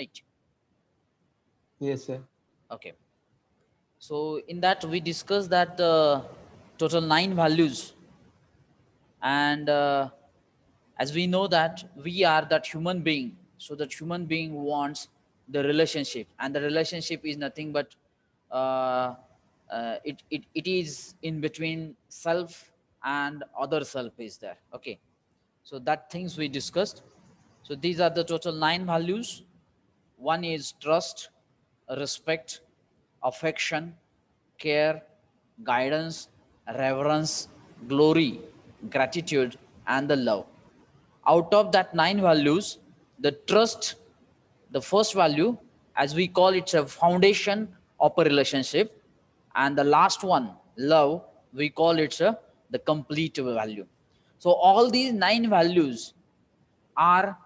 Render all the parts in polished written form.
right? Yes, sir. Okay. So in that we discussed that the total 9 values, and as we know that we are that human being, so that human being wants the relationship, and the relationship is nothing but it is in between self and other self is there. Okay, so that things we discussed. So these are the total 9 values. One is trust, respect, affection, care, guidance, reverence, glory, gratitude, and the love. Out of that 9 values, the trust, the first value, as we call it, a foundation of a relationship, and the last one, love, we call it the complete value. So all these 9 values are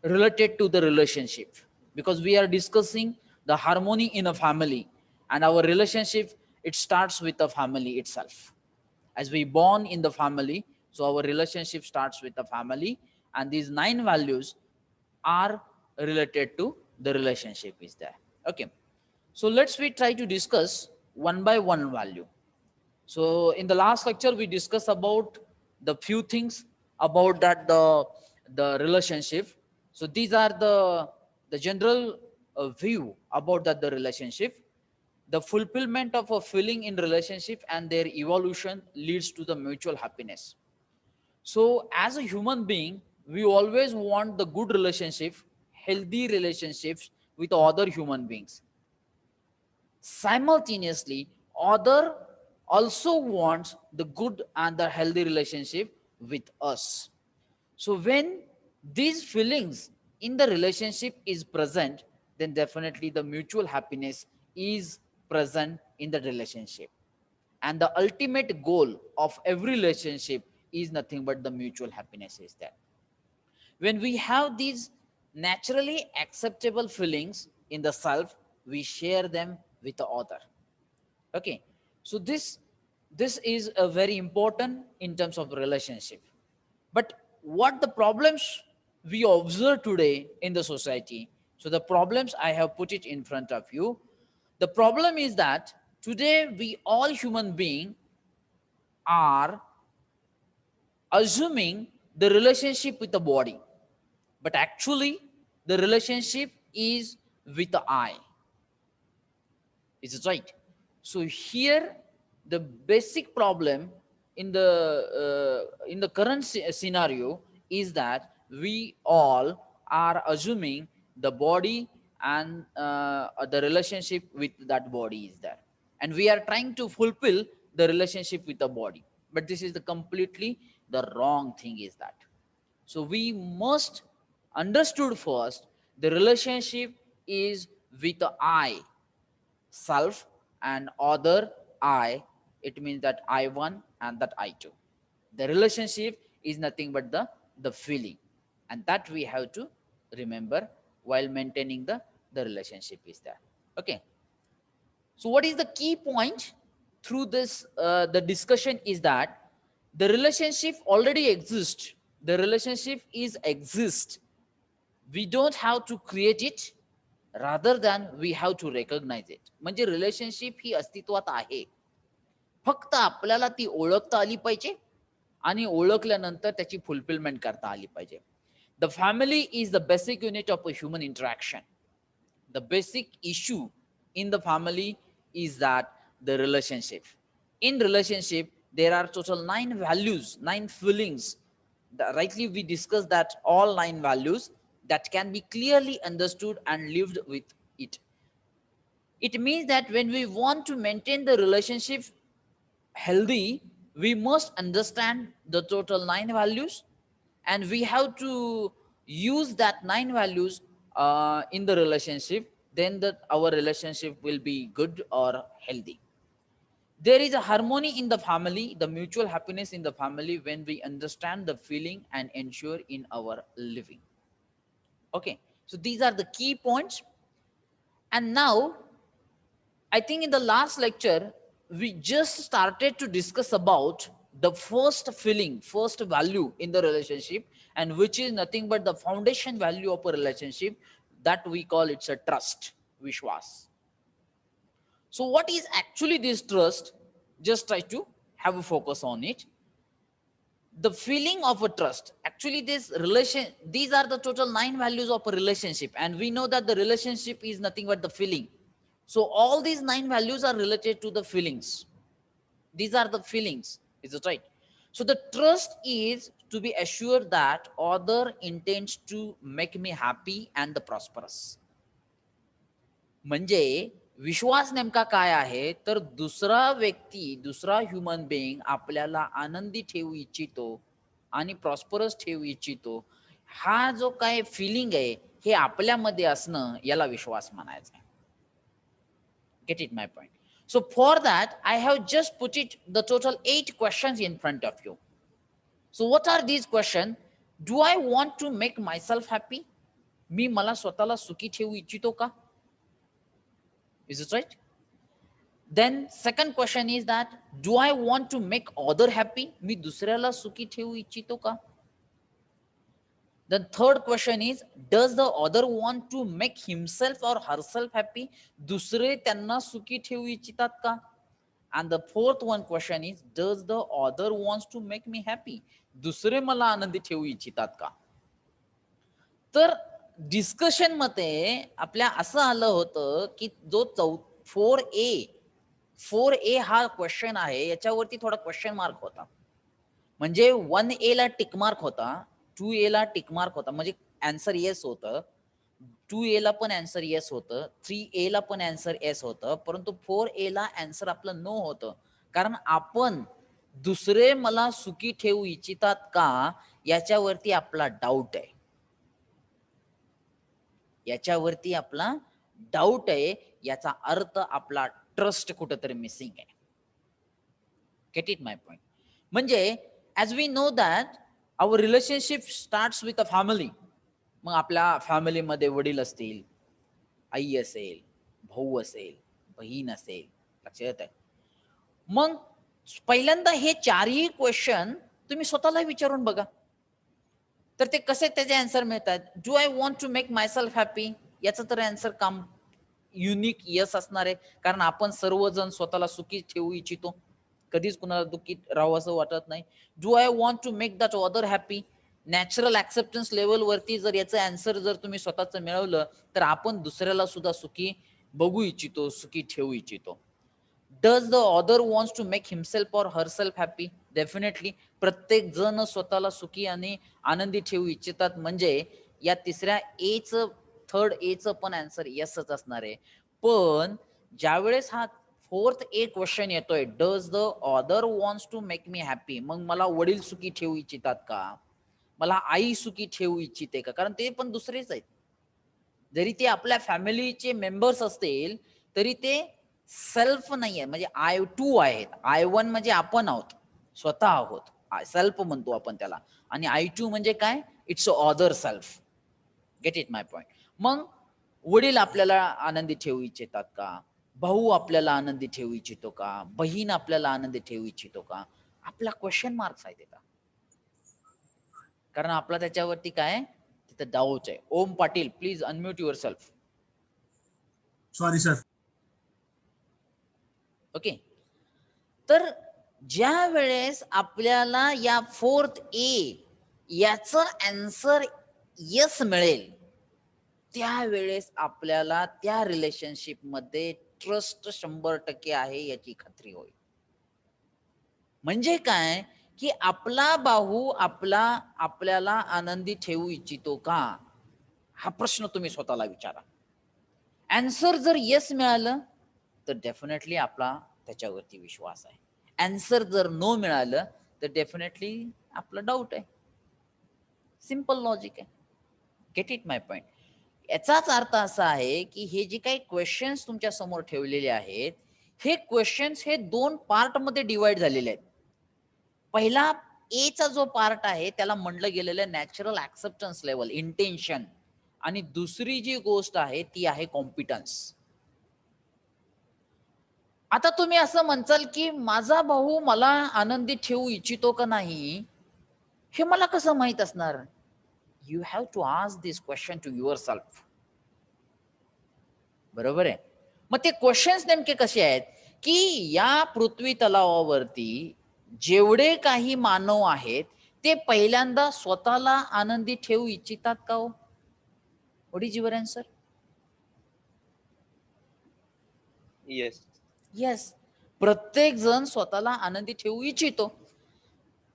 related to the relationship, because we are discussing the harmony in a family, and our relationship, it starts with the family itself. As we born in the family, so our relationship starts with the family, and these 9 values are related to the relationship is there. Okay, so let's we try to discuss one by one value. So in the last lecture we discussed about the few things about that the relationship. So these are the general view about that the relationship. The fulfillment of a feeling in relationship and their evolution leads to the mutual happiness. So as a human being, we always want the good relationship, healthy relationships with other human beings. Simultaneously, other also wants the good and the healthy relationship with us. So when these feelings in the relationship is present, then definitely the mutual happiness is present in the relationship. And the ultimate goal of every relationship is nothing but the mutual happiness is there. When we have these naturally acceptable feelings in the self, we share them with the other. Okay, so this is a very important in terms of relationship. But what the problems we observe today in the society, so the problems I have put it in front of you. The problem is that today we all human being are assuming the relationship with the body, but actually the relationship is with the eye. Is it right? So here the basic problem in the current scenario is that we all are assuming the body and the relationship with that body is there, and we are trying to fulfill the relationship with the body, but this is the completely the wrong thing is that. So we must understood first the relationship is with the I, self, and other I. It means that I1 and that I2. The relationship is nothing but the feeling, and that we have to remember while maintaining the relationship is there. Okay, so what is the key point through this the discussion is that the relationship already exists. The relationship is exist. We don't have to create it, rather than we have to recognize it. म्हणजे relationship ही अस्तित्वात आहे, फक्त आपल्याला ती ओळखता आली पाहिजे, आणि ओळखल्यानंतर त्याची फुलफिलमेंट करता आली पाहिजे. The family is the basic unit of a human interaction. The basic issue in the family is that the relationship, in relationship there are total 9 values, 9 feelings. Rightly we discussed that all 9 values that can be clearly understood and lived with it. It means that when we want to maintain the relationship healthy, we must understand the total 9 values, and we have to use that 9 values in the relationship. Then that our relationship will be good or healthy. There is a harmony in the family, the mutual happiness in the family, when we understand the feeling and ensure in our living. Okay, so these are the key points. And now I think in the last lecture, we just started to discuss about the first feeling, first value in the relationship, and which is nothing but the foundation value of a relationship, that we call it's a trust, vishwas. So what is actually this trust? Just try to have a focus on it. The feeling of a trust, actually this relation, these are the total 9 values of a relationship, and we know that the relationship is nothing but the feeling. So all these 9 values are related to the feelings. These are the feelings, is it right? So the trust is to be assured that other intends to make me happy and the prosperous. म्हणजे विश्वास नेमका काय आहे, तर दुसरा व्यक्ती, दुसरा human being आपल्याला आनंदी ठेवू इच्छितो आणि प्रॉस्परस ठेवू इच्छितो, हा जो काय फिलिंग आहे हे आपल्यामध्ये असणं, याला विश्वास म्हणायचा आहे. Get it my point? So for that I have just put it the total 8 questions in front of you. So what are these questions? Do I want to make myself happy? मी मला स्वतःला सुखी ठेवू इच्छितो का? Is it right? Then second question is that, do I want to make other happy? मी दुसऱ्याला सुखी ठेवू इच्छितो का? The third question is, does the other want to make himself or herself happy? दुसरे त्यांना सुखी ठेवू इच्छितात का? And the fourth one question is, does the other wants to make me happy? दुसरे मला आनंदी ठेवू इच्छितात का? तर डिस्कशन मध्ये आपल्या असं आलं होतं की जो 4A हा क्वेश्चन आहे, याच्यावरती थोडा क्वेश्चन मार्क होता. म्हणजे 1A ला टिक मार्क होता, 2A ला टिक मार्क होता, म्हणजे आन्सर येस होतं. 2A ला पण आन्सर येस होतं, 3A ला पण आन्सर येस होतं, परंतु 4A ला आन्सर आपलं नो होतं. कारण आपण दुसरे मला सुखी ठेवू इच्छितात का याच्यावरती आपला डाऊट आहे. याच्यावरती आपला डाऊट आहे, याचा अर्थ आपला ट्रस्ट कुठेतरी मिसिंग आहे. Get it my point? म्हणजे as we know that our relationship starts with a family. मग आपल्या फॅमिलीमध्ये वडील असतील, आई असेल, भाऊ असेल, बहीण असेल, लक्षात येत आहे. मग पहिल्यांदा हे 4ही क्वेश्चन तुम्ही स्वतःला विचारून बघा, तर ते कसे त्याचे आन्सर मिळतात. Do I want to make my self happy, याचं तर आन्सर काम युनिक यस असणार आहे, कारण आपण सर्वजण स्वतःला सुखी ठेवू इच्छितो, कधीच कुणाला दुःखी राहावं असं वाटत नाही. Do I want to make that other happy, natural acceptance लेवलवरती जर याचं आन्सर जर तुम्ही स्वतःचं मिळवलं, तर आपण दुसऱ्याला सुद्धा सुखी बघू इच्छितो, सुखी ठेवू इच्छितो. Does the other wants to make himself or herself happy? Definitely प्रत्येक जण स्वतःला सुखी आणि आनंदी ठेवू इच्छितात, म्हणजे या तिसऱ्या एचं, थर्ड एचं पण आन्सर येसच असणार आहे. पण ज्यावेळेस हा 4th A क्वेश्चन येतोय, does the other wants to make me happy, मग मला वडील सुखी ठेवू इच्छितात का, मला आई सुखी ठेवू इच्छिते का, कारण ते पण दुसरेच आहेत. जरी ते आपल्या फॅमिलीचे मेंबर्स असतील तरी ते सेल्फ नाहीये, म्हणजे I2 आहेत. I1 म्हणजे आपण आहोत, स्वतः आहोत, सेल्फ म्हणतो आपण त्याला, आणि I2 म्हणजे काय, it's other self. Gate it my point? मग वडील आपल्याला आनंदी ठेवू इच्छितात का, भाऊ आपल्याला आनंदी ठेवू इच्छितो का, बहीण आपल्याला आनंदी ठेवू इच्छितो का, आपला क्वेश्चन मार्क्स आहे तिथं, कारण आपला त्याच्यावरती काय तिथं डाऊट आहे. Om Patil, please unmute yourself. Sorry sir. Okay. तर ज्या वेळेस आपल्याला या 4th A याचं आन्सर यस मिळेल, त्यावेळेस आपल्याला त्या रिलेशनशिप मध्ये ट्रस्ट 100% आहे याची खात्री होईल. म्हणजे काय, की आपला भाऊ आपल्याला आनंदी ठेवू इच्छितो का, हा प्रश्न तुम्ही स्वतःला विचारा. आन्सर जर येस मिळालं तर डेफिनेटली आपला त्याच्यावरती विश्वास आहे. आन्सर जर नो मिळालं तर डेफिनेटली आपला डाऊट आहे. सिंपल लॉजिक आहे. Get it my point? याचाच अर्थ असा आहे की हे जे काही क्वेश्चन्स तुमच्या समोर ठेवलेले आहेत, हे क्वेश्चन्स हे 2 पार्ट मध्ये डिवाइड झालेले आहेत. पहिला ए चा जो पार्ट आहे त्याला म्हणलं गेलेलं नॅचरल ऍक्सेप्टन्स लेवल, इंटेन्शन, आणि दुसरी जी गोष्ट आहे ती आहे कॉम्पिटन्स. आता तुम्ही असं म्हणचाल की माझा भाऊ मला आनंदी ठेवू इच्छितो का नाही हे मला कसं माहित असणार? You have to ask this question to your self. बरोबर आहे. मग ते क्वेश्चन्स नेमके कसे आहेत की या पृथ्वी तलावावरती जेवढे काही मानव आहेत ते पहिल्यांदा स्वतःला आनंदी ठेवू इच्छितात का हो? What is your answer? Yes. Yes. प्रत्येक जण स्वतःला आनंदी ठेवू इच्छितो.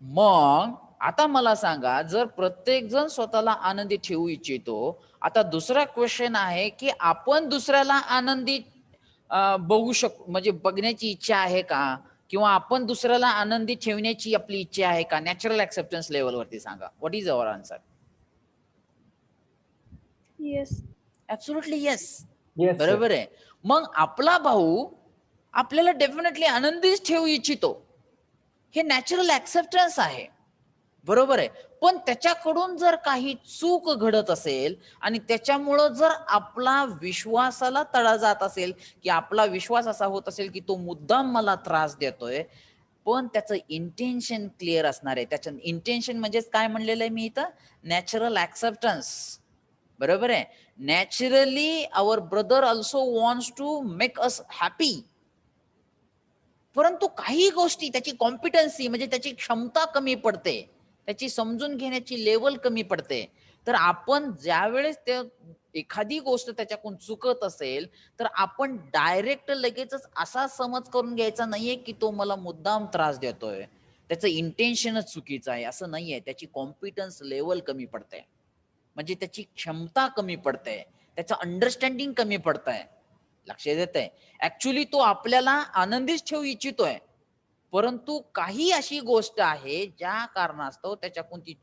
मग आता मला सांगा, जर प्रत्येक जण स्वतःला आनंदी ठेवू इच्छितो, आता दुसरा क्वेश्चन आहे की आपण दुसऱ्याला आनंदी बघू म्हणजे बघण्याची इच्छा आहे का? किंवा आपण दुसऱ्याला आनंदी ठेवण्याची आपली इच्छा आहे का? नॅचरल ऍक्सेप्टन्स लेवलवरती सांगा. What is our answer? Yes. Absolutely yes. Yes sir. बरोबर आहे. मग आपला भाऊ आपल्याला डेफिनेटली आनंदीच ठेवू इच्छितो, हे नॅचरल ऍक्सेप्टन्स आहे. बरोबर आहे. पण त्याच्याकडून जर काही चूक घडत असेल आणि त्याच्यामुळं जर आपला विश्वासाला तडा जात असेल, की आपला विश्वास असा होत असेल की तो मुद्दाम मला त्रास देतोय, पण त्याचं इंटेन्शन क्लिअर असणार आहे. त्याचं इंटेन्शन म्हणजेच काय म्हणलेलं आहे मी इथं? Natural acceptance. बरोबर आहे. Naturally our brother also wants to make us happy. परंतु काही गोष्टी त्याची कॉम्पिटन्सी म्हणजे त्याची क्षमता कमी पडते, त्याची समजून घेण्याची लेवल कमी पडते. तर आपण ज्यावेळेस ते एखादी गोष्ट त्याच्याकडून चुकत असेल तर आपण डायरेक्ट लगेचच असा समज करून घ्यायचा नाहीये की तो मला मुद्दाम त्रास देतोय, त्याचं इंटेन्शनच चुकीचं आहे, असं नाहीये. त्याची कॉम्पिटन्स लेवल कमी पडते, म्हणजे त्याची क्षमता कमी पडते, त्याचं अंडरस्टँडिंग कमी पडतंय. लक्षात येत आहे. ऍक्च्युली तो आपल्याला आनंदीच ठेवू इच्छितोय, परंतु काही अशी गोष्ट आहे ज्या कारणास्तव त्याच्याकडून ती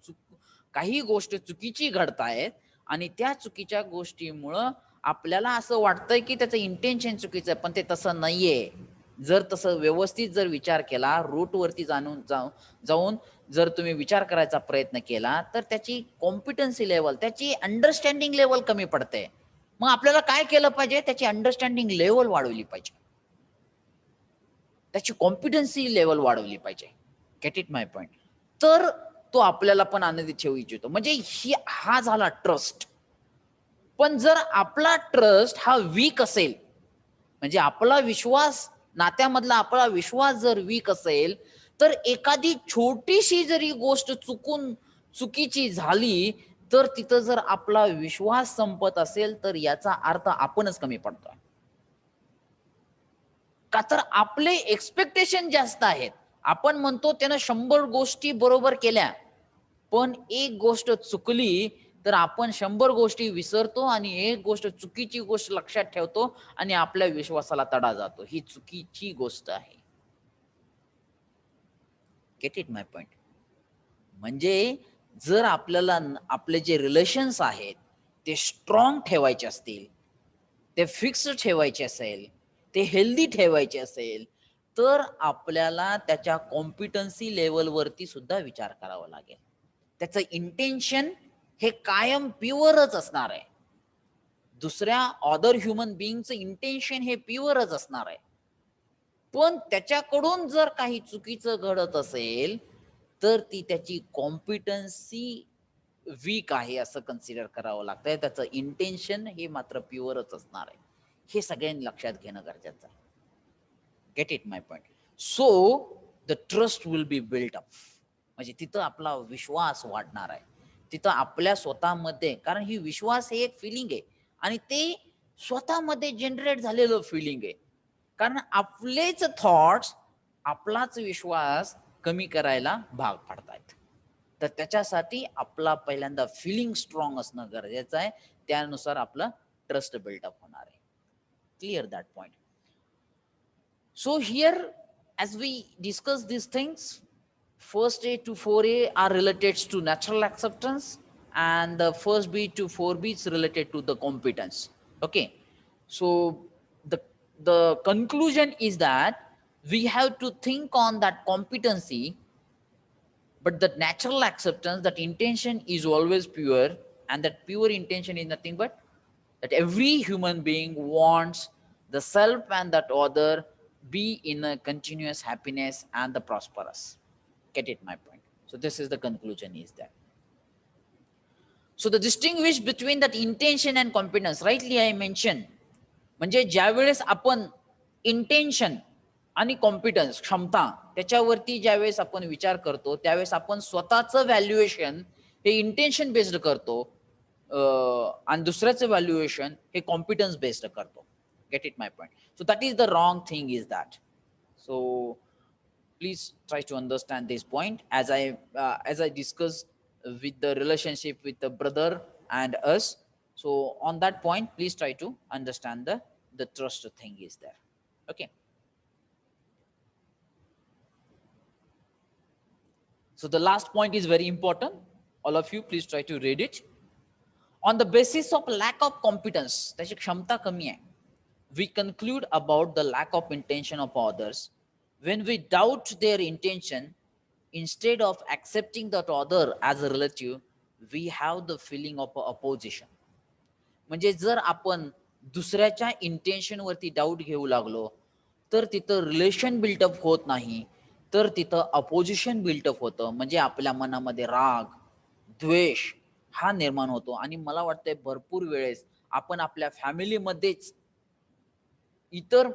काही गोष्ट चुकीची घडतायत आणि त्या चुकीच्या गोष्टीमुळं आपल्याला असं वाटतंय की त्याचं इंटेन्शन चुकीचं आहे, पण ते तसं नाहीये. जर तसं व्यवस्थित जर विचार केला, रूट वरती जाऊन जर तुम्ही विचार करायचा प्रयत्न केला तर त्याची कॉम्पिटन्सी लेवल, त्याची अंडरस्टँडिंग लेवल कमी पडते. मग आपल्याला काय केलं पाहिजे? त्याची अंडरस्टँडिंग लेवल वाढवली पाहिजे, त्याची कॉम्पिटन्सी लेवल वाढवली पाहिजे. Gate it my point? तर तो आपल्याला पण आनंदी ठेवू इच्छितो. म्हणजे हा झाला ट्रस्ट. पण जर आपला ट्रस्ट हा वीक असेल, म्हणजे आपला विश्वास, नात्यामधला आपला विश्वास जर वीक असेल, तर एखादी छोटीशी जरी गोष्ट चुकीची झाली तर तिथं जर आपला विश्वास संपत असेल तर याचा अर्थ आपणच कमी पडतोय. का तर आपले एक्सपेक्टेशन जास्त आहेत. आपण म्हणतो त्यानं 100 गोष्टी बरोबर केल्या, पण एक गोष्ट चुकली तर आपण 100 गोष्टी विसरतो आणि एक गोष्ट चुकीची गोष्ट लक्षात ठेवतो आणि आपल्या विश्वासाला तडा जातो. ही चुकीची गोष्ट आहे. Get it my point? म्हणजे जर आपल्याला आपले जे रिलेशन्स आहेत ते स्ट्रॉंग ठेवायचे असतील, ते फिक्स ठेवायचे असेल, ते हेल्दी ठेवायचे असेल, तर आपल्याला त्याच्या कॉम्पिटन्सी लेवलवरती सुद्धा विचार करावा लागेल. त्याचं इंटेन्शन हे कायम प्युअरच असणार आहे. दुसऱ्या अदर ह्युमन बिईंगचं इंटेन्शन हे प्युअरच असणार आहे. पण त्याच्याकडून जर काही चुकीचं घडत असेल तर ती त्याची कॉम्पिटन्सी वीक आहे असं कन्सिडर करावं लागतंय. त्याचं इंटेन्शन हे मात्र प्युअरच असणार आहे. हे सगळ्यांनी लक्षात घेणं गरजेचं आहे. Get it my point? So the trust will be built up. म्हणजे तिथं आपला विश्वास वाढणार आहे. तिथं आपल्या स्वतःमध्ये, कारण ही विश्वास हे एक फिलिंग आहे आणि ते स्वतःमध्ये जनरेट झालेलं फिलिंग आहे. कारण आपलेच थॉट्स आपलाच विश्वास कमी करायला भाग पाडतायत. तर त्याच्यासाठी आपला पहिल्यांदा फिलिंग स्ट्रॉंग असणं गरजेचं आहे. त्यानुसार आपलं ट्रस्ट बिल्डअप होणार आहे. Clear that point? So here, as we discuss these things, first A to 4A are related to natural acceptance, and the first B to 4B is related to the competence. Okay, so the conclusion is that we have to think on that competency, but that natural acceptance, that intention is always pure, and that pure intention is nothing but that every human being wants the self and that other be in a continuous happiness and the prosperous. Get it my point? So this is the conclusion is that. So the distinguish between that intention and competence, rightly I mentioned म्हणजे ज्यावेळेस आपण intention आणि competence क्षमता त्याच्यावरती ज्यावेळेस आपण विचार करतो त्यावेळेस आपण स्वतःचं व्हॅल्युएशन हे इंटेन्शन बेस्ड करतो आणि दुसऱ्याचं व्हॅल्युएशन हे कॉम्पिटन्स बेस्ड करतो. Gate it my point. So that is the wrong thing is that. So please try to understand this point as I discussed with the relationship with the brother and us. So on that point, please try to understand the trust thing is there. Okay. So the last point is very important. All of you, please try to read it. On the basis of lack of competence, त्याची क्षमता कमी आहे, we conclude about the lack of intention of others. When we doubt their intention, instead of accepting that other as a relative, we have the feeling of opposition. म्हणजे जर आपण दुसऱ्याच्या intention वरती doubt घेऊ लागलो तर तिथं रिलेशन बिल्टअप होत नाही, तर तिथं अपोजिशन बिल्टअप होतं. म्हणजे आपल्या मनामध्ये राग, द्वेष हा निर्माण होतो. आणि मला वाटतंय भरपूर वेळेस आपण आपल्या फॅमिलीमध्येच इतर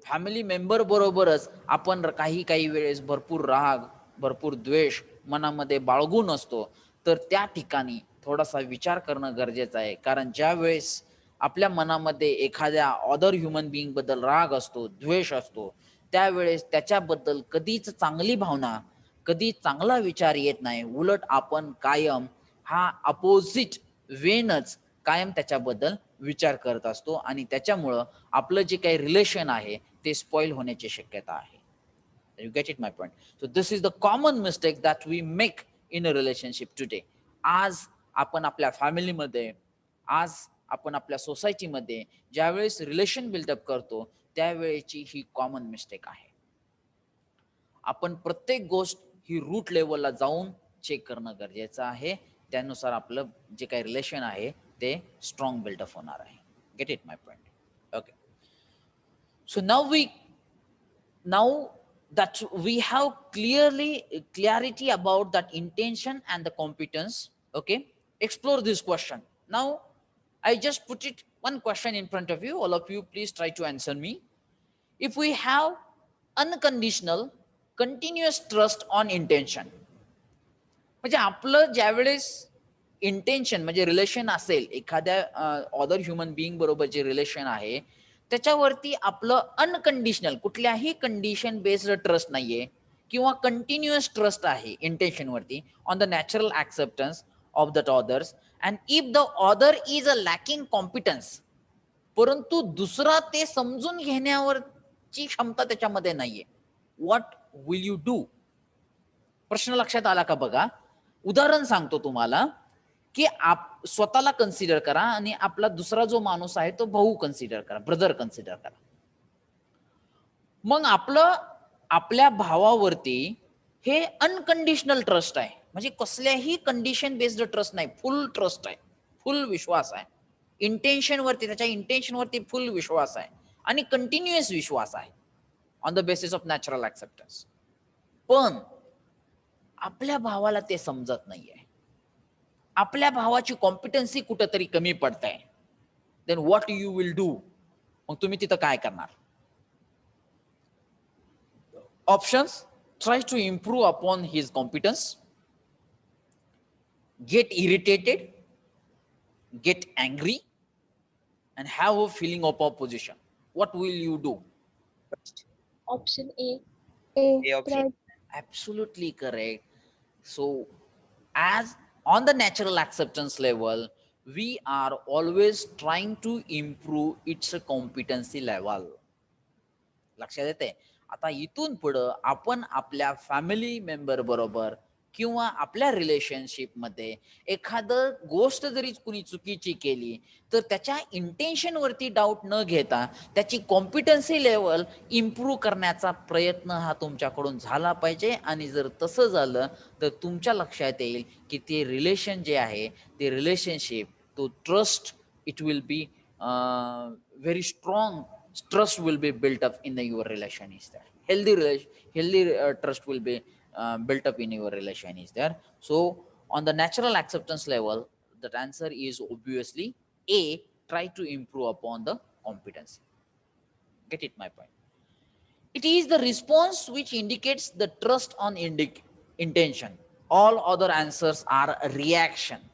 फॅमिली मेंबर बरोबरच आपण काही वेळेस भरपूर राग, भरपूर द्वेष मनामध्ये बाळगून असतो. तर त्या ठिकाणी थोडासा विचार करणं गरजेचं आहे. कारण ज्या वेळेस आपल्या मनामध्ये एखाद्या अदर ह्युमन बिईंग बद्दल राग असतो, द्वेष असतो, त्यावेळेस त्याच्याबद्दल कधीच चांगली भावना, कधी चांगला विचार येत नाही. उलट आपण कायम हा अपोजिट वेनच कायम त्याच्याबद्दल विचार करत असतो आणि त्याच्यामुळं आपलं जे काही रिलेशन आहे ते स्पॉइल होण्याची शक्यता आहे. You get it my point? So this is the common mistake that we make in a relationship today. आज आपण आपल्या फॅमिलीमध्ये, आज आपण आपल्या सोसायटीमध्ये ज्यावेळेस रिलेशन बिल्डअप करतो त्यावेळेची ही कॉमन मिस्टेक आहे. आपण प्रत्येक गोष्ट ही रूट लेवलला जाऊन चेक करणं गरजेचं आहे. त्यानुसार आपलं जे काही रिलेशन आहे ते स्ट्रॉंग बिल्डअप होणार आहे. Get it my point? Okay. So now that we have clarity about that intention and the competence, okay, explore this question. Now I just put it one question in front of you. All of you, please try to answer me. If we have unconditional continuous trust on intention, म्हणजे आपलं ज्यावेळेस intention म्हणजे relation असेल एखाद्या other human being बरोबर जे relation आहे त्याच्यावरती आपलं अनकंडिशनल कुठल्याही कंडिशन बेस्ड ट्रस्ट नाहीये किंवा कंटिन्युअस ट्रस्ट आहे इंटेन्शन वरती on the natural acceptance of that others. And if the other is a lacking competence, परंतु दुसरा ते समजून घेण्यावरची क्षमता त्याच्यामध्ये नाहीये, व्हॉट विल यू डू? प्रश्न लक्षात आला का? बघा, उदाहरण सांगतो तुम्हाला की आप स्वतःला कन्सिडर करा आणि आपला दुसरा जो माणूस आहे तो भाऊ कन्सिडर करा, ब्रदर कन्सिडर करा. मग आपल्या भावावरती हे अनकंडिशनल ट्रस्ट आहे, म्हणजे कसल्याही कंडिशन बेस्ड ट्रस्ट नाही, फुल ट्रस्ट आहे, फुल विश्वास आहे इंटेन्शन वरती, त्याच्या इंटेन्शन वरती फुल विश्वास आहे आणि कंटिन्युअस विश्वास आहे on the basis of natural acceptance. पण आपल्या भावाला ते समजत नाहीये, आपल्या भावाची कॉम्पिटन्सी कुठेतरी कमी पडते. Then what you will do? मग तुम्ही तिथं काय करणार? Options: try to improve upon his competence, get irritated, get angry, and have a feeling of opposition. What will you do? Option A. A option. Absolutely correct. So as on the natural acceptance level, we are always trying to improve its competency level. लक्षात येते? आता इथून पुढं आपण आपल्या family member बरोबर किंवा आपल्या रिलेशनशिप मध्ये एखादं गोष्ट जरी कुणी चुकीची केली तर त्याच्या इंटेन्शन वरती डाऊट न घेता त्याची कॉम्पिटन्सी लेवल इम्प्रूव्ह करण्याचा प्रयत्न हा तुमच्याकडून झाला पाहिजे. आणि जर तसं झालं तर तुमच्या लक्षात येईल की ते रिलेशन जे आहे ते रिलेशनशिप, तो trust, it will be very strong. Trust will be built up in your relation is there. Healthy trust will be built up in your relation is there. So on the natural acceptance level, that answer is obviously A, try to improve upon the competency. Get it my point? It is the response which indicates the trust on intention. All other answers are a reaction.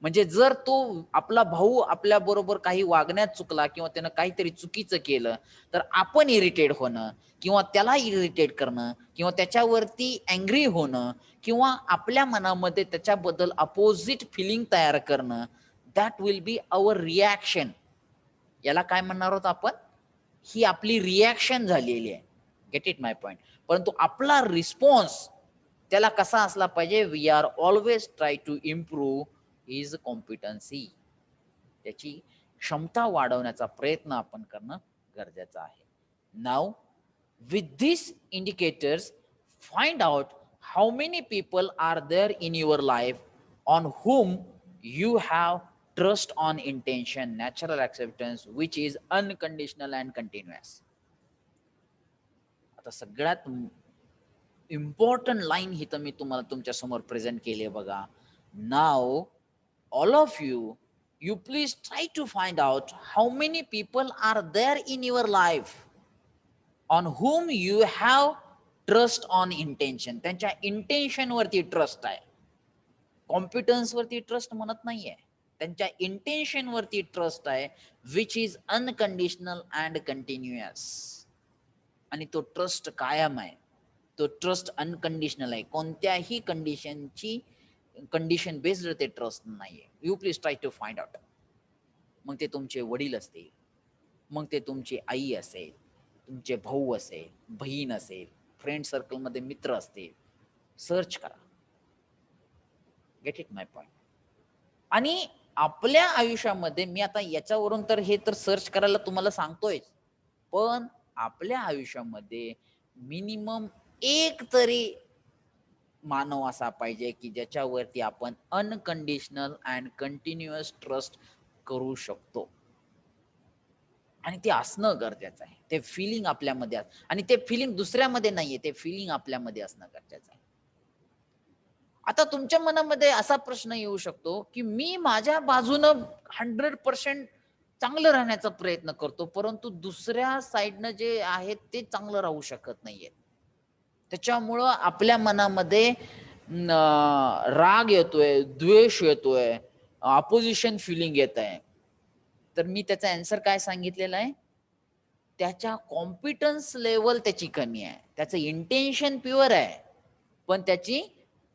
म्हणजे जर तो आपला भाऊ आपल्या बरोबर काही वागण्यात चुकला किंवा त्यानं काहीतरी चुकीचं केलं तर आपण इरिटेट होणं किंवा त्याला इरिटेट करणं किंवा त्याच्यावरती अँग्री होणं किंवा आपल्या मनामध्ये त्याच्याबद्दल अपोजिट फिलिंग तयार करणं, that will be our reaction. याला काय म्हणणार आहोत आपण? ही आपली रिॲक्शन झालेली आहे. Get it my point? परंतु आपला रिस्पॉन्स त्याला कसा असला पाहिजे? We are always try to improve his competency. त्याची क्षमता वाढवण्याचा प्रयत्न आपण करणं गरजेचं आहे. Now with this indicators find out how many people are there in your life on whom you have trust on intention, natural acceptance, which is unconditional and continuous. आता सगळ्यात इम्पॉर्टंट लाईन ही तर मी तुम्हाला तुमच्या समोर प्रेझेंट केली आहे बघा. नाव all of you please try to find out how many people are there in your life on whom you have trust on intention. त्यांच्या इंटेन्शन वरती ट्रस्ट आहे, कॉम्पिटन्स वरती ट्रस्ट म्हणत नाहीये. त्यांच्या इंटेन्शन वरती ट्रस्ट आहे, which is unconditional and continuous. आणि तो ट्रस्ट कायम आहे, तो ट्रस्ट अनकंडिशनल आहे. कोणत्याही कंडिशन बेस्ड ते ट्रस्ट नाहीये. You please try to find out. मग ते तुमचे वडील असतील, मग ते तुमची आई असेल, तुमचे भाऊ असेल, बहीण असेल, फ्रेंड सर्कलमध्ये मित्र असतील, सर्च करा. Gate it my point? आणि आपल्या आयुष्यामध्ये मी आता याच्यावरून तर हे तर सर्च करायला तुम्हाला सांगतोय, पण आपल्या आयुष्यामध्ये मिनिमम एक तरी मानव असा पाहिजे की ज्याच्यावरती आपण अनकंडिशनल अँड कंटिन्युअस ट्रस्ट करू शकतो. आणि ते असणं गरजेचं आहे. ते फिलिंग आपल्यामध्ये आणि ते फिलिंग दुसऱ्यामध्ये नाहीये, ते फिलिंग आपल्यामध्ये असणं गरजेचं आहे. आता तुमच्या मनामध्ये असा प्रश्न येऊ शकतो की मी माझ्या बाजूनं 100% चांगलं राहण्याचा प्रयत्न करतो, परंतु दुसऱ्या साईडनं जे आहे ते चांगलं राहू शकत नाहीये. त्याच्यामुळं आपल्या मनामध्ये राग येतोय, द्वेष येतोय, अपोजिशन फिलिंग येत आहे. तर मी त्याचा आन्सर काय सांगितलेला आहे? त्याच्या कॉम्पिटन्स लेवल त्याची कमी आहे. त्याचं इंटेन्शन प्युअर आहे, पण त्याची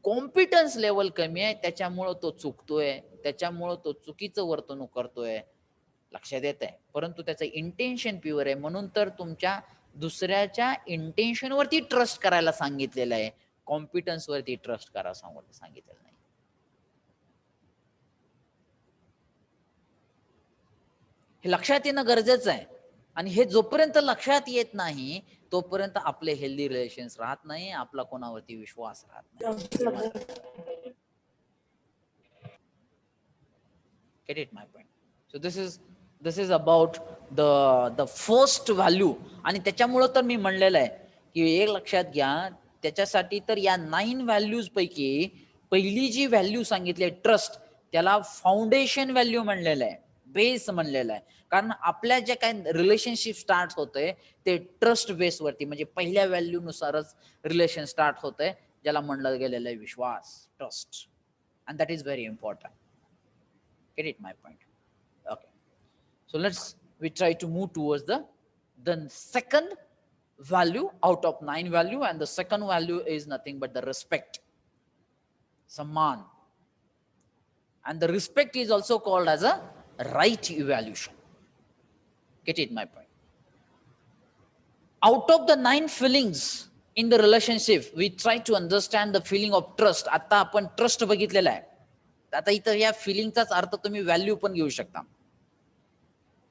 कॉम्पिटन्स लेवल कमी आहे. त्याच्यामुळं तो चुकतोय, त्याच्यामुळं तो चुकीचं वर्तणूक करतोय, लक्षात येत आहे. परंतु त्याचं इंटेन्शन प्युअर आहे. म्हणून तर तुमच्या दुसऱ्याच्या इंटेन्शन वरती ट्रस्ट करायला सांगितलेलं आहे, कॉम्पिटन्स वरती ट्रस्ट करायला सांगितलेलं नाही. हे लक्षात येणं गरजेचं आहे. आणि हे जोपर्यंत लक्षात येत नाही तोपर्यंत आपले हेल्दी रिलेशन्स राहत नाही, आपला कोणावरती विश्वास राहत नाही. Get it my point? So this is about the first value. आणि त्याच्यामुळं तर मी म्हणलेलं आहे की एक लक्षात घ्या, त्याच्यासाठी तर या 9 व्हॅल्यूज पैकी पहिली जी व्हॅल्यू सांगितली ट्रस्ट, त्याला फाउंडेशन व्हॅल्यू म्हणलेलं आहे, बेस म्हणलेलं आहे. कारण आपल्या जे काही रिलेशनशिप स्टार्ट होतंय ते ट्रस्ट बेस वरती, म्हणजे पहिल्या व्हॅल्यू नुसारच रिलेशन स्टार्ट होतंय, ज्याला म्हणलं गेलेलं आहे विश्वास, trust. And that is very important. Get it my point? Okay. So we try to move towards the second value out of 9 value, and the second value is nothing but the respect, samman. And the respect is also called as a right evaluation. Get it my point? Out of the 9 feelings in the relationship, we try to understand the feeling of trust. आता आपण trust बघितलेला आहे. आता इथं या फिलिंगचाच अर्थ तुम्ही value पण घेऊ शकता.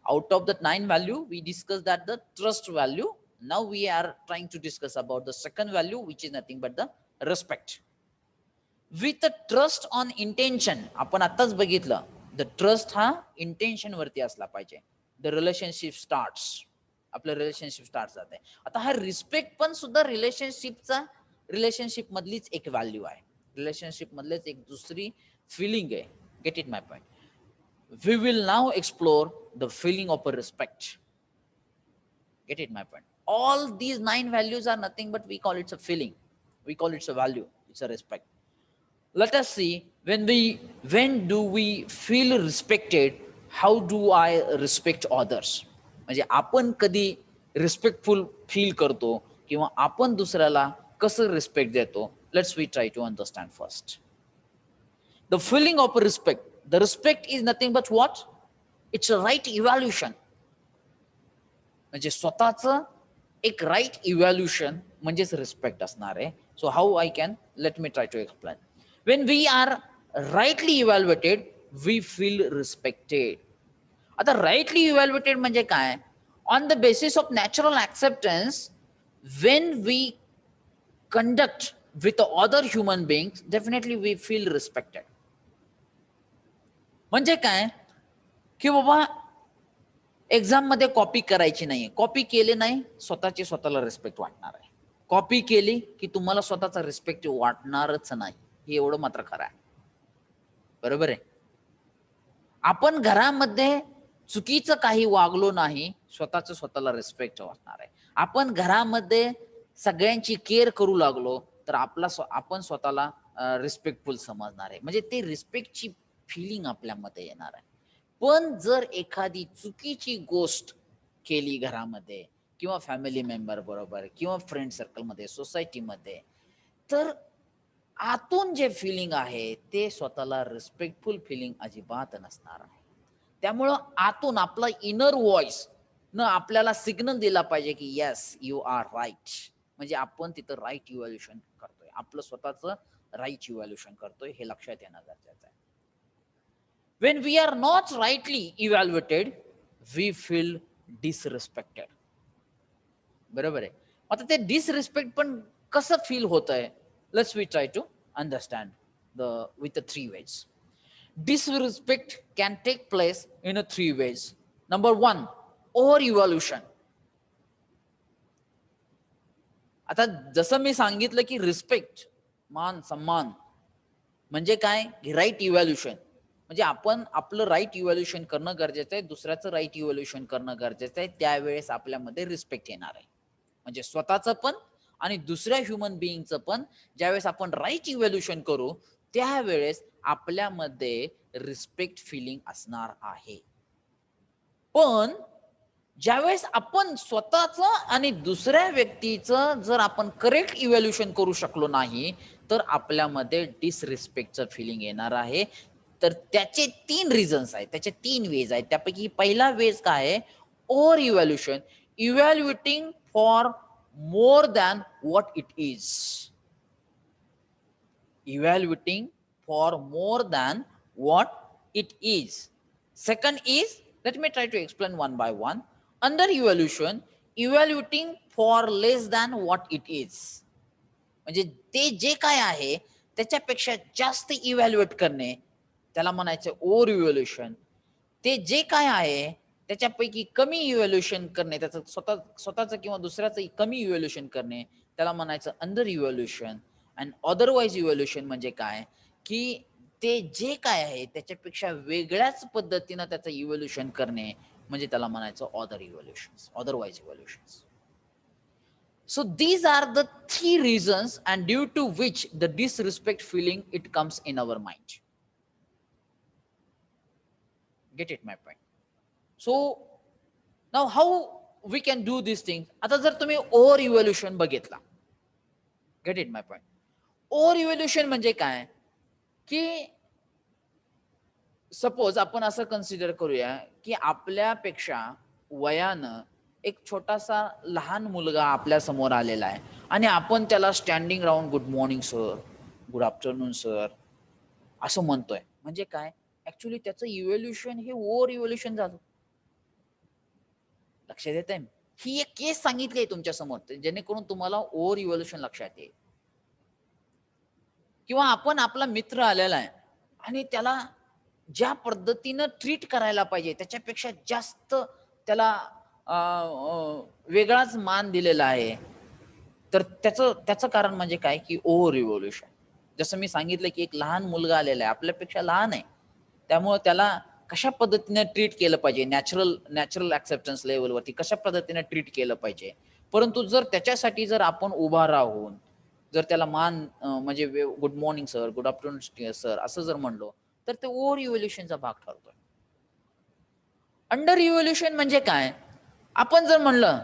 Out of the 9 value we discuss that the trust value. Now we are trying to discuss about the second value, which is nothing but the respect. With trust on intention, आपण आताच बघितलं, the trust हा intention वरती असला पाहिजे. The relationship starts, आपलं relationship start जाते. आता हा रिस्पेक्ट पण सुद्धा रिलेशनशिप मधलीच एक व्हॅल्यू आहे, रिलेशनशिप मधलेच एक दुसरी फिलिंग आहे. Get it my point? we will now explore the feeling of a respect. Get it, my friend? All these 9 values are nothing but we call it a feeling. We call it a value. It's a respect. Let us see when do we feel respected? How do I respect others? म्हणजे आपण कधी respectful feel करतो किंवा आपण दुसऱ्याला कसं respect देतो? Let's we try to understand first. The feeling of respect. The respect is nothing but what? It's a right evaluation. म्हणजे स्वतःचं एक राईट इव्हॅल्युशन म्हणजेच रिस्पेक्ट असणार आहे. So how I can let me try to explain. When we are rightly evaluated we feel respected. आता rightly evaluated म्हणजे काय? On the basis of natural acceptance when we conduct with other human beings definitely we feel respected. म्हणजे काय की बाबा exam मध्ये copy करायची नाही. कॉपी केली नाही स्वतःची स्वतःला रिस्पेक्ट वाटणार आहे. कॉपी केली की तुम्हाला स्वतःचा रिस्पेक्ट वाटणारच नाही. हे एवढं मात्र खरं आहे. बरोबर आहे. आपण घरामध्ये चुकीचं काही वागलो नाही स्वतःचं स्वतःला रिस्पेक्ट वाटणार आहे. आपण घरामध्ये सगळ्यांची केअर करू लागलो तर आपण स्वतःला रिस्पेक्टफुल समजणार आहे. म्हणजे ते रिस्पेक्टची फिलिंग आपल्यामध्ये येणार आहे. पण जर एखादी चुकीची गोष्ट केली घरामध्ये किंवा फॅमिली मेंबर बरोबर किंवा फ्रेंड सर्कलमध्ये सोसायटीमध्ये तर आतून जे फिलिंग आहे ते स्वतःला रिस्पेक्टफुल फिलिंग अजिबात नसणार आहे. त्यामुळं आतून आपला इनर व्हॉइस न आपल्याला सिग्नल दिला पाहिजे की येस यू आर राईट. म्हणजे आपण तिथं राईट इव्हॅल्युएशन करतोय. आपलं स्वतःचं राईट इव्हॅल्युएशन करतोय हे लक्षात येणं गरजेचं आहे. When we are not rightly evaluated, we feel disrespected. बरोबर आहे. आता ते डिसरिस्पेक्ट पण कसं फील होत आहे? Let's we try to understand with the 3 ways. Disrespect can take place in a 3 ways. Number 1, over evaluation. आता जसं मी सांगितलं की रिस्पेक्ट मान सन्मान म्हणजे काय? Right evaluation. म्हणजे आपण आपलं राईट इव्हॅल्युएशन करणं गरजेचं आहे. दुसऱ्याचं राईट इव्हॅल्युएशन करणं गरजेचं आहे. त्यावेळेस आपल्यामध्ये रिस्पेक्ट येणार आहे. म्हणजे स्वतःचं पण आणि दुसऱ्या ह्युमन बिईंगचं पण ज्यावेळेस आपण राईट इव्हॅल्युएशन करू त्यावेळेस आपल्यामध्ये रिस्पेक्ट फिलिंग असणार आहे. पण ज्यावेळेस आपण स्वतःचं आणि दुसऱ्या व्यक्तीचं जर आपण करेक्ट इव्हॅल्युएशन करू शकलो नाही तर आपल्यामध्ये डिसरिस्पेक्टचं फिलिंग येणार आहे. तर त्याचे 3 रिझन्स आहेत. त्याचे 3 वेज आहेत. त्यापैकी पहिला वेज काय आहे? Over evaluation. Evaluating for more than what it is. Evaluating for more than what it is. Second is, let me try to explain one by one. Under evaluation, evaluating for less than what it is. म्हणजे ते जे काय आहे त्याच्यापेक्षा जास्त evaluate करणे त्याला म्हणायचं ओव्हर इव्हॅल्युएशन. ते जे काय आहे त्याच्यापैकी कमी इव्हॅल्युएशन करणे त्याचं स्वतःचं किंवा दुसऱ्याचं कमी इव्हॅल्युएशन करणे त्याला म्हणायचं under evaluation. And otherwise evaluation म्हणजे काय की ते जे काय आहे त्याच्यापेक्षा वेगळ्याच पद्धतीनं त्याचं इव्हॅल्युएशन करणे म्हणजे त्याला म्हणायचं other evaluations, otherwise evaluations. So these are the 3 reasons and due to which the disrespect feeling it comes in our mind. Get it my point? So now how we can do these things? आता जर तुम्ही over evaluation बघितला, gate it my point. Over evaluation म्हणजे काय की suppose आपण असं consider करूया की आपल्यापेक्षा वयानं एक छोटासा लहान मुलगा आपल्या समोर आलेला आहे आणि आपण त्याला standing round good morning sir, good afternoon sir असं म्हणतोय. म्हणजे काय? ऍक्च्युली त्याचं इव्हॅल्युएशन हे ओव्हर इव्हॅल्युएशन झालं. लक्षात येत आहे? ही एक केस सांगितली आहे तुमच्या समोर जेणेकरून तुम्हाला ओव्हर इव्हॅल्युएशन लक्षात येईल. किंवा आपण आपला मित्र आलेला आहे आणि त्याला ज्या पद्धतीनं ट्रीट करायला पाहिजे त्याच्यापेक्षा जास्त त्याला वेगळाच मान दिलेला आहे. तर त्याचं कारण म्हणजे काय की ओव्हर इव्हॅल्युएशन. जसं मी सांगितलं की एक लहान मुलगा आलेला आहे आपल्यापेक्षा लहान आहे त्यामुळे त्याला कशा पद्धतीने ट्रीट केलं पाहिजे, नॅचरल ऍक्सेप्टन्स लेवलवरती कशा पद्धतीने ट्रीट केलं पाहिजे. परंतु जर त्याच्यासाठी जर आपण उभा राहून जर त्याला म्हणजे good morning sir, good afternoon sir असं जर म्हणलो तर ते ओव्हर इव्हॅल्युएशनचा भाग ठरतोय. अंडर इव्हॅल्युएशन म्हणजे काय, आपण जर म्हणलं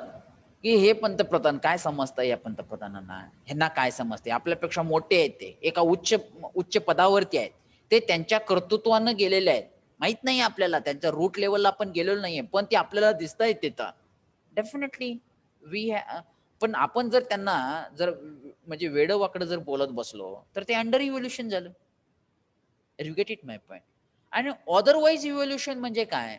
की हे पंतप्रधान काय समजतं, या पंतप्रधानांना ह्यांना काय समजते, आपल्यापेक्षा मोठे आहेत, ते एका उच्च पदावरती आहेत, ते त्यांच्या कर्तृत्वानं गेलेले आहेत, माहित नाही आपल्याला त्यांच्या रूट लेवलला आपण गेलेलो नाहीये, पण ते आपल्याला दिसत आहेत तिथं. डेफिनेटली पण आपण जर त्यांना जर म्हणजे वेडवाकडं जर बोलत बसलो तर ते अंडर इव्हॅल्युएशन झालं. You get it my point. आणि अदरवाईज इव्हॅल्युएशन म्हणजे काय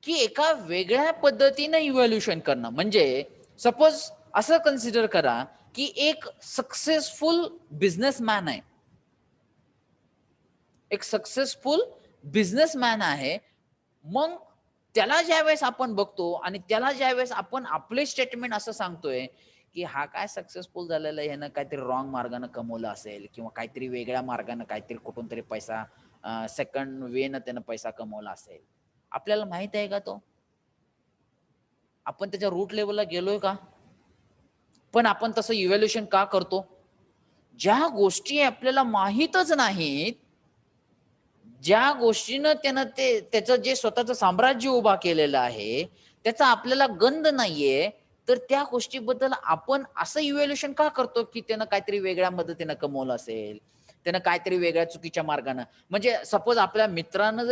की एका वेगळ्या पद्धतीने इव्हॅल्युएशन करणं. म्हणजे सपोज असं कन्सिडर करा की एक सक्सेसफुल बिझनेसमॅन आहे, एक सक्सेसफुल बिझनेसमॅन आहे. मग त्याला ज्यावेळेस आपण बघतो आणि त्याला ज्यावेळेस आपण आपले स्टेटमेंट असं सांगतोय की हा काय सक्सेसफुल झालेला आहे, ह्यानं काहीतरी रॉंग मार्गाने कमवलं असेल किंवा काहीतरी वेगळ्या मार्गाने काहीतरी कुठून तरी पैसा सेकंड वेनं त्यानं पैसा कमवला असेल, आपल्याला माहित आहे का तो, आपण त्याच्या रूट लेवलला गेलोय का, पण आपण तसं इव्हॅल्युएशन का करतो. ज्या गोष्टी आपल्याला माहीतच नाहीत, ज्या गोष्टीनं त्यानं त्याचं जे स्वतःचं साम्राज्य उभा केलेलं आहे त्याचा आपल्याला गंध नाहीये, तर त्या गोष्टीबद्दल आपण असं इव्हॅल्युएशन का करतो की त्यानं काहीतरी वेगळ्या पद्धतीनं कमवलं असेल, त्यानं काहीतरी वेगळ्या चुकीच्या मार्गानं. म्हणजे सपोज आपल्या मित्रानं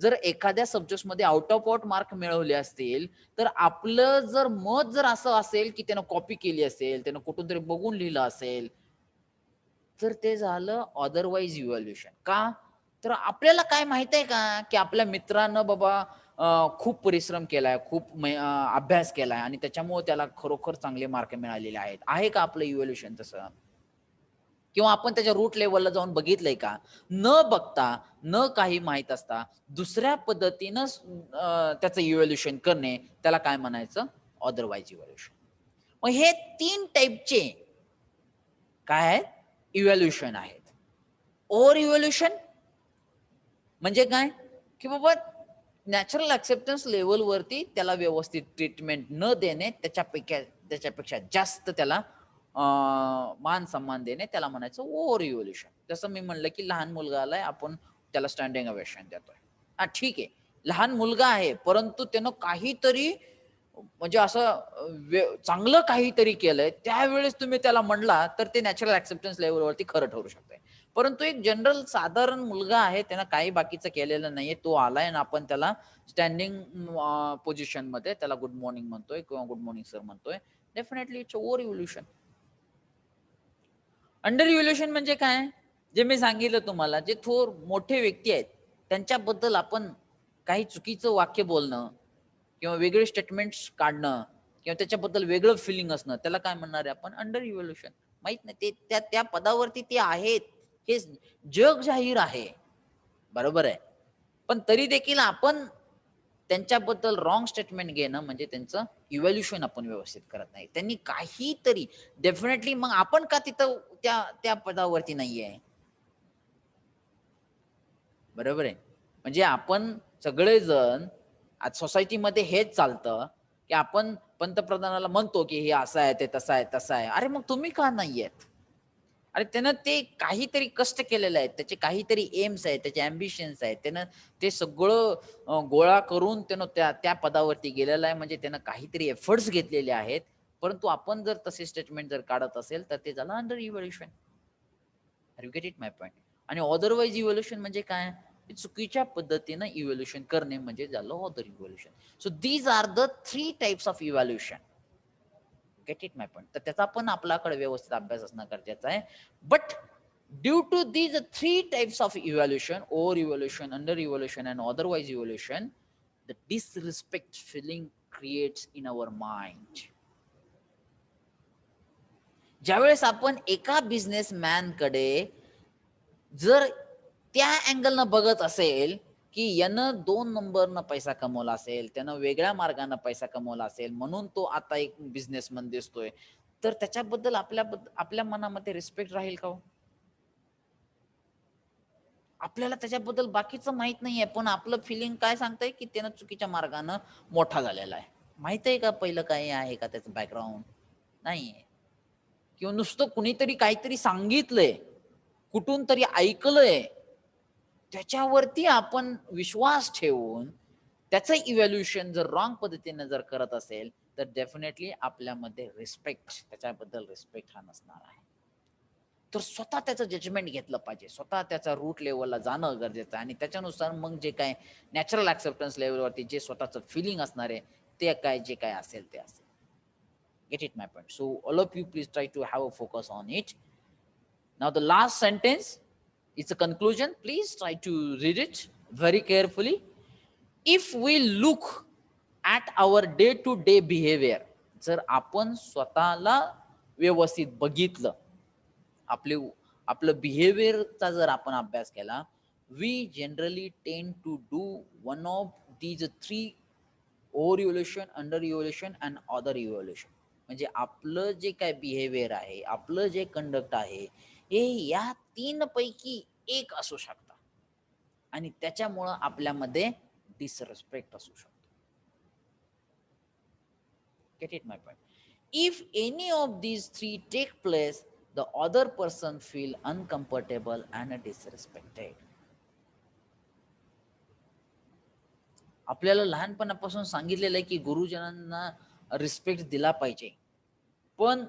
जर एखाद्या सब्जेक्टमध्ये आउट ऑफ आउट मार्क मिळवले असतील, तर आपलं जर मत जर असं असेल की त्यानं कॉपी केली असेल, त्यानं कुठून तरी बघून लिहिलं असेल, तर ते झालं अदरवाईज इव्हॅल्युएशन. का, तर आपल्याला काय माहित आहे का की आपल्या मित्रानं बाबा खूप परिश्रम केलाय, खूप अभ्यास केलाय आणि त्याच्यामुळे त्याला खरोखर चांगले मार्क मिळालेले आहेत. आहे का आपलं इव्हॅल्युएशन तसं, किंवा आपण त्याच्या रूट लेवलला जाऊन बघितलंय का. न बघता न काही माहित असता दुसऱ्या पद्धतीनं त्याचं इव्हॅल्युएशन करणे, त्याला काय म्हणायचं, अदरवाईज इव्हॅल्युएशन. मग हे 3 टाईपचे काय आहेत, इव्हॅल्युएशन आहेत. ओव्हर इव्हॅल्युएशन म्हणजे काय की बाबा नॅचरल ऍक्सेप्टन्स लेवलवरती त्याला व्यवस्थित ट्रीटमेंट न देणे, त्याच्यापेक्षा जास्त त्याला मान सन्मान देणे, त्याला म्हणायचं ओव्हर इव्हॅल्युएशन. जसं मी म्हणलं की लहान मुलगा आलाय, आपण त्याला स्टँडिंग ओवेशन देतोय. हा ठीक आहे, लहान मुलगा आहे, परंतु त्यानं काहीतरी म्हणजे असं चांगलं काहीतरी केलंय, त्यावेळेस तुम्ही त्याला म्हणला तर ते नॅचरल ऍक्सेप्टन्स लेवलवरती खरं ठरू शकतंय. परंतु एक जनरल साधारण मुलगा आहे, त्यानं काही बाकीचं केलेलं नाहीये, तो आलाय आणि आपण त्याला स्टँडिंग पोझिशन मध्ये त्याला गुड मॉर्निंग म्हणतोय किंवा गुड मॉर्निंग सर म्हणतोय, definitely it's over evaluation. Under evaluation म्हणजे काय, जे मी सांगितलं तुम्हाला, जे थोर मोठे व्यक्ती आहेत त्यांच्याबद्दल आपण काही चुकीचं वाक्य बोलणं किंवा वेगळे स्टेटमेंट्स काढणं किंवा त्याच्याबद्दल वेगळं फिलिंग असणं, त्याला काय म्हणणार आहे आपण, अंडर इव्हॅल्युएशन. माहित नाही ते त्या पदावरती ते आहेत, हे जग जाहीर आहे, बरोबर आहे, पण तरी देखील आपण त्यांच्याबद्दल रॉंग स्टेटमेंट घेणं म्हणजे त्यांचं इव्हॅल्युएशन आपण व्यवस्थित करत नाही. त्यांनी काहीतरी डेफिनेटली, मग आपण का तिथं त्या पदावरती नाहीये, बरोबर आहे. म्हणजे आपण सगळेजण आज सोसायटीमध्ये हेच चालतं की आपण पंतप्रधानाला म्हणतो की हे असं आहे, ते तसं आहे, तसं आहे. अरे मग तुम्ही का नाहीयेत? अरे त्यानं ते काहीतरी कष्ट केलेले आहेत, त्याचे काहीतरी एम्स आहेत, त्याचे अम्बिशन्स आहेत, त्यानं ते सगळं गोळा करून त्यानं त्या पदावरती गेलेला आहे, म्हणजे त्यानं काहीतरी एफर्ट्स घेतलेले आहेत. परंतु आपण जर तसे स्टेटमेंट जर काढत असेल तर ते झालं under evaluation. You get it my point. आणि अदरवाईज इव्हॅल्युएशन म्हणजे काय, चुकीच्या पद्धतीनं इव्हॅल्युएशन करणे म्हणजे झालं other evaluation. So these are the 3 types of evaluation. Get it my point. तर त्याचा पण आपल्याकडे व्यवस्थित अभ्यास असणं गरजेचं आहे. But due to these 3 types of evaluation, over evaluation, under evaluation and otherwise evaluation, the disrespect feeling creates in our mind. ज्यावेळेस आपण एका बिझनेसमॅन कडे जर त्या अँगलनं बघत असेल की यानं 2 नंबरनं पैसा कमवला असेल, त्यानं वेगळ्या मार्गाने पैसा कमवला असेल, म्हणून तो आता एक बिझनेसमन दिसतोय, तर त्याच्याबद्दल आपल्या मनामध्ये रिस्पेक्ट राहील का हो? आपल्याला त्याच्याबद्दल बाकीचं माहित नाहीये, पण आपलं फिलिंग काय सांगतंय की त्यानं चुकीच्या मार्गानं मोठा झालेला आहे. माहित आहे का पहिलं काय आहे का त्याचं बॅकग्राऊंड? नाहीये. किंवा नुसतं कुणीतरी काहीतरी सांगितलंय, कुठून तरी ऐकलंय, त्याच्यावरती आपण विश्वास ठेवून त्याचं इव्हॅल्युएशन जर रॉंग पद्धतीने जर करत असेल तर डेफिनेटली आपल्यामध्ये रिस्पेक्ट, त्याच्याबद्दल रिस्पेक्ट हा नसणार आहे. तर स्वतः त्याचं जजमेंट घेतलं पाहिजे, स्वतः त्याचा रूट लेवलला जाणं गरजेचं आहे आणि त्याच्यानुसार मग जे काय नॅचरल ऍक्सेप्टन्स लेवलवरती जे स्वतःचं फिलिंग असणार आहे ते काय जे काय असेल ते असेल. Get it, my point? So all of you, please try to have a focus on it. Now the last sentence, it's a conclusion. Please try to read it very carefully. If we look at our day-to-day behavior, जर आपण स्वतःला व्यवस्थित बघितलं, आपलं बिहेवियरचा जर आपण अभ्यास केला, we generally tend to do one of these three: over evaluation, under evaluation and other evaluation. म्हणजे आपलं जे काय बिहेवियर आहे, आपलं जे कंडक्ट आहे, हे या 3 पैकी एक असू शकतं आणि त्याच्यामुळं आपल्यामध्ये डिसरेस्पेक्ट असू शकतो. Get it, my point? If any of these 3 take place, the other person feel uncomfortable and disrespected. आपल्याला लहानपणापासून सांगितलेलं आहे की गुरुजनांना रिस्पेक्ट दिला पाहिजे, पण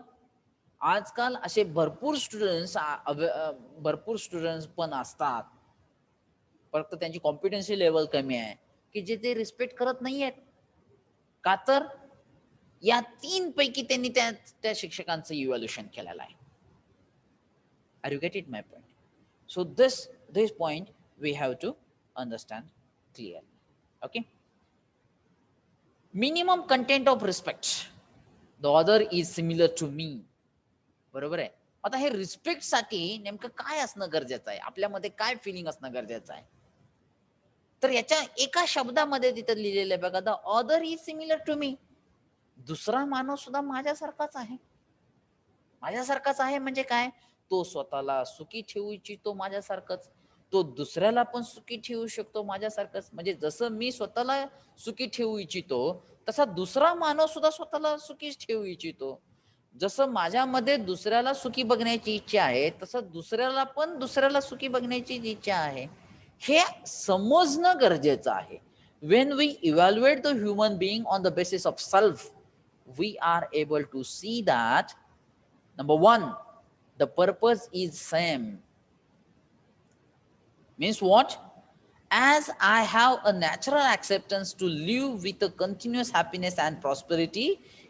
आजकाल असे भरपूर स्टुडंट्स पण असतात, फक्त त्यांची कॉम्पिटन्सी लेवल कमी आहे की जे ते रिस्पेक्ट करत नाहीयेत. का तर या 3 पैकी त्यांनी त्या शिक्षकांचं इव्हॅल्युएशन केलेलं आहे. Are you get it, my point? So this point we have to understand clearly. Okay, minimum content of respect, the other is similar to me. बरोबर आहे. आता हे रिस्पेक्ट साठी नेमकं काय असणं गरजेचं आहे, आपल्यामध्ये काय फिलिंग असणं गरजेचं आहे, तर याच्या एका शब्दामध्ये तिथं लिहिलेलं आहे बघा, the other is similar to me. दुसरा माणूस सुद्धा माझ्यासारखाच आहे. माझ्यासारखाच आहे म्हणजे काय, तो स्वतःला सुखी ठेवू इच्छितो माझ्यासारखंच, तो दुसऱ्याला पण सुखी ठेवू शकतो माझ्यासारखंच. म्हणजे जसं मी स्वतःला सुखी ठेवू इच्छितो तसा दुसरा माणूस सुद्धा स्वतःला सुखी ठेवू इच्छितो. जसं माझ्यामध्ये दुसऱ्याला सुखी बघण्याची इच्छा आहे तसं दुसऱ्याला सुखी बघण्याची इच्छा आहे. हे समजणं गरजेचं आहे. When we evaluate the human being on the basis of self, we are able to see that number one, the purpose is same. Means what? As I have a natural acceptance to live with a continuous happiness and prosperity,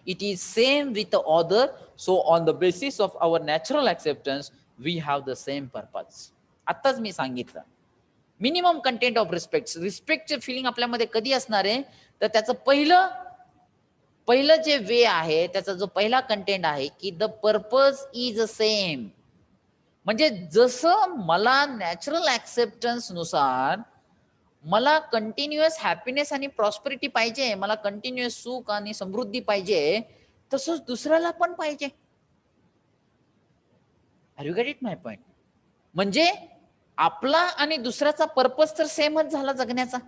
it is same with the other. So on the basis of our natural acceptance, we have the same purpose. आत्ताच मी सांगितलं, minimum content of respect. रिस्पेक्टचे feeling आपल्यामध्ये कधी असणार आहे, तर त्याचं पहिलं जे वे आहे, त्याचा जो पहिला कंटेंट आहे की द पर्पज इज सेम. म्हणजे जसं मला नॅचरल ऍक्सेप्टन्स नुसार मला कंटिन्युअस हॅपीनेस आणि प्रॉस्पेरिटी पाहिजे, मला कंटिन्युअस सुख आणि समृद्धी पाहिजे, तसंच दुसऱ्याला पण पाहिजे. Are you get it, my point? म्हणजे आपला आणि दुसऱ्याचा पर्पज तर सेमच झाला जगण्याचा.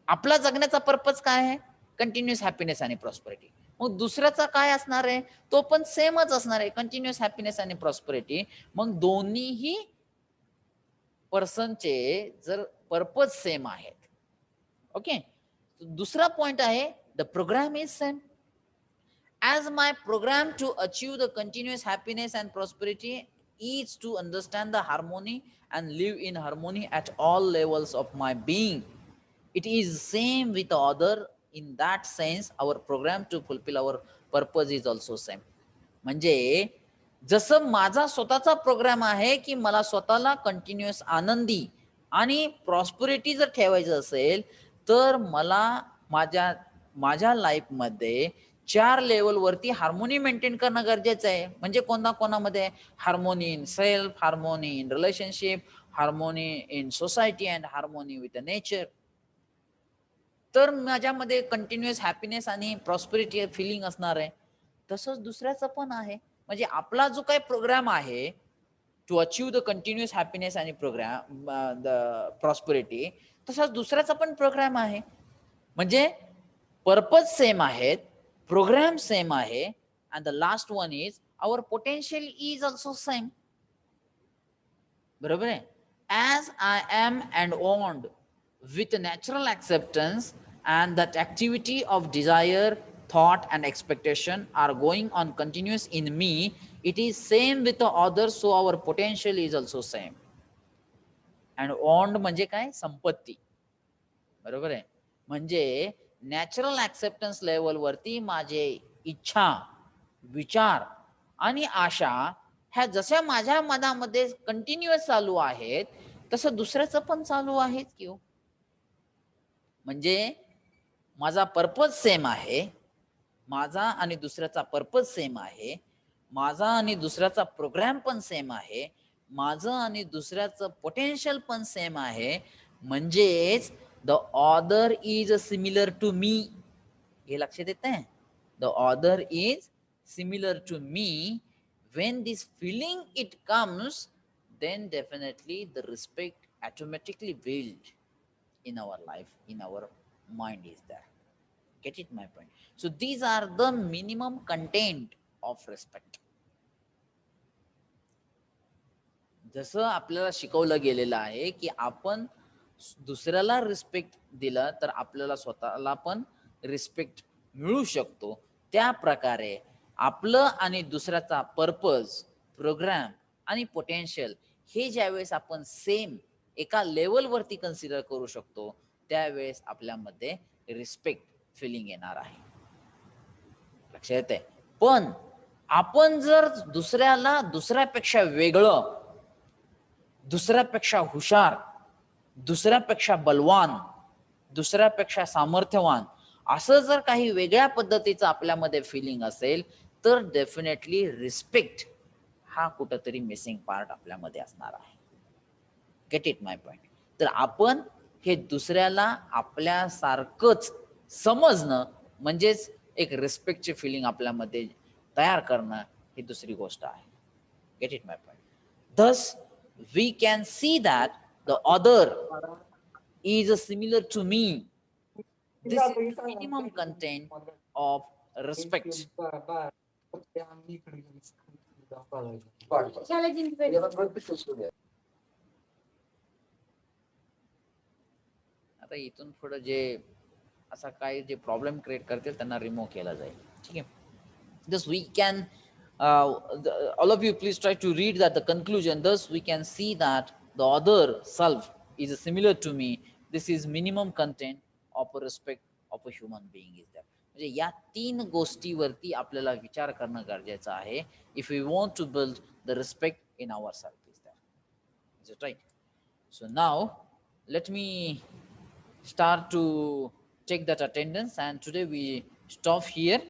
आपला जगण्याचा पर्पज काय आहे, कंटिन्युअस हॅपीनेस आणि प्रॉस्पेरिटी. मग दुसऱ्याचा काय असणार आहे, तो पण सेमच असणार आहे, कंटिन्युअस हॅपीनेस आणि प्रॉस्पेरिटी. मग दोन्हीही पर्सनचे जर पर्पज सेम आहेत, ओके. दुसरा पॉइंट आहे, the program is same. As my program to achieve the continuous happiness and prosperity is to understand the harmony and live in harmony at all levels of my being, it is same with the other. In that sense, our program to fulfill our purpose is also same. म्हणजे जसं माझा स्वतःचा programme आहे की मला स्वतःला continuous आनंदी आणि प्रॉस्पेरिटी जर ठेवायचं असेल, तर मला माझ्या लाईफमध्ये 4 लेवलवरती हार्मोनी मेंटेन करणं गरजेचं आहे. म्हणजे कोणामध्ये harmony in self, harmony in relationship, harmony in society and harmony with the nature. तर माझ्यामध्ये कंटिन्युअस हॅपीनेस आणि प्रॉस्पेरिटी फिलिंग असणार आहे. तसंच दुसऱ्याचं पण आहे. म्हणजे आपला जो काही प्रोग्राम आहे to achieve the continuous happiness आणि प्रोग्राम द प्रॉस्पेरिटी, तसाच दुसऱ्याचा पण प्रोग्राम आहे. म्हणजे पर्पज सेम आहेत, प्रोग्राम सेम आहे, and the last one is our potential is also same. बरोबर आहे. As I am and want with natural acceptance, and that activity of desire, thought and expectation are going on continuous in me, it is same with the others, so our potential is also same. And want म्हणजे काय, संपत्ती. बरोबर आहे. म्हणजे natural acceptance level वरती माझे इच्छा, विचार आणि आशा ह्या जशा माझ्या मनामध्ये कंटिन्युअस चालू आहेत, तसं दुसऱ्याचं पण चालू आहेत की हो. म्हणजे माझा पर्पज सेम आहे, माझा आणि दुसऱ्याचा पर्पज सेम आहे, माझा आणि दुसऱ्याचा प्रोग्राम पण सेम आहे, माझं आणि दुसऱ्याचं पोटेन्शियल पण सेम आहे. म्हणजेच the other is similar to me. हे लक्षात येत आहे. The other is similar to me. when this feeling it comes, then definitely the respect automatically build in our life, in our mind is there. Get it my point? So these are the minimum content of respect. जसं आपल्याला शिकवलं गेलेलं आहे की आपण दुसऱ्याला respect दिला तर आपल्याला स्वतःला पण रिस्पेक्ट मिळू शकतो, त्या प्रकारे आपलं आणि दुसऱ्याचा पर्पज, प्रोग्राम आणि पोटेन्शियल हे ज्यावेळेस आपण सेम एका लेवलवरती कन्सिडर करू शकतो, त्यावेळेस आपल्यामध्ये रिस्पेक्ट फिलिंग येणार आहे. लक्षात येते. पण आपण जर दुसऱ्याला दुसऱ्यापेक्षा वेगळं, दुसऱ्यापेक्षा हुशार, दुसऱ्यापेक्षा बलवान, दुसऱ्यापेक्षा सामर्थ्यवान असं जर काही वेगळ्या पद्धतीचं आपल्यामध्ये फिलिंग असेल, तर डेफिनेटली रिस्पेक्ट हा कुठंतरी मिसिंग पार्ट आपल्यामध्ये असणार आहे. Get it my point? तर आपण हे दुसऱ्याला आपल्यासारखंच समजणं म्हणजेच एक रिस्पेक्टची फिलिंग आपल्यामध्ये तयार करणं ही दुसरी गोष्ट आहे. Get it my point? Thus we can see that the other is similar to me. This is the minimum content of respect. आता इथून पुढे जे असा काही जे प्रॉब्लेम क्रिएट करतील त्यांना रिमूव्ह केला जाईल. ठीक आहे. Thus we can all of you please try to read that the conclusion. Thus we can see that the other self is similar to me. This is minimum content of a respect of a human being is there. म्हणजे या तीन गोष्टीवरती आपल्याला विचार करणं गरजेचं आहे. If we want to build the respect in ourselves is there. Is it right? So now let me start to take that attendance, and today we stop here.